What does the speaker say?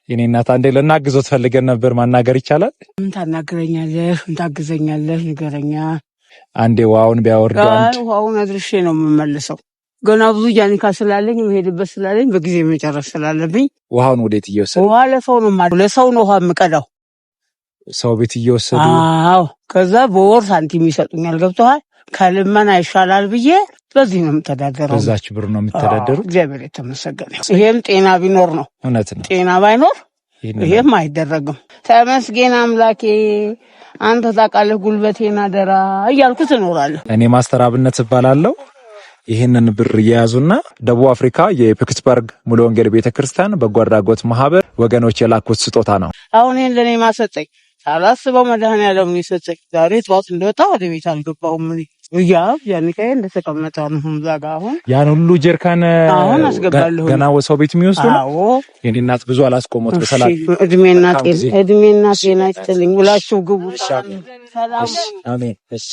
የኔ እናት አንዴ ልናግዞት ፈልገን ነበር። ማናገር ይቻላል? ምን ታናግረኛለህ? ምን ታግዘኛለህ? ንገረኛ። አንዴ ውሃውን ቢያወርዱ። ውሃውን አድርሼ ነው የምመልሰው። ገና ብዙ ጃኒካ ስላለኝ መሄድበት ስላለኝ በጊዜ መጨረስ ስላለብኝ። ውሃውን ወዴት እየወሰዱ? ውሃ ለሰው ነው ውሃ የምቀዳው። ሰው ቤት እየወሰዱ? አዎ። ከዛ በወር ሳንቲም ይሰጡኛል። ገብቶሃል? ከልመና ይሻላል ብዬ በዚህ ነው የምተዳደረው። በዛች ብር ነው የምተዳደሩ። እግዚአብሔር የተመሰገነ። ይሄም ጤና ቢኖር ነው። እውነት ነው። ጤና ባይኖር ይሄም አይደረግም። ተመስገን አምላኬ፣ አንተ ታውቃለህ ጉልበቴን አደራ እያልኩት እኖራለሁ። እኔ ማስተር አብነት እባላለሁ። ይህንን ብር እየያዙና ደቡብ አፍሪካ የፒትስበርግ ሙሉ ወንጌል ቤተክርስቲያን በጎ አድራጎት ማህበር ወገኖች የላኩት ስጦታ ነው። አሁን ይሄን ለኔ ማሰጠኝ ሳላስበው መድኃኒዓለም ነው የሰጠኝ። ዛሬ ጠዋት እንደወጣ ወደ ቤት አልገባሁም። ጃኒካዬ እንደተቀመጠ ነው ዛጋ። አሁን ያን ሁሉ ጀርካን አሁን አስገባለሁ። ገና ሰው ቤት የሚወስዱ ነው። አዎ የኔ እናት ብዙ አላስቆሙት። በሰላም እድሜና ጤና ይስጥልኝ ብላችሁ ግቡ። ሰላም። አሜን። እሺ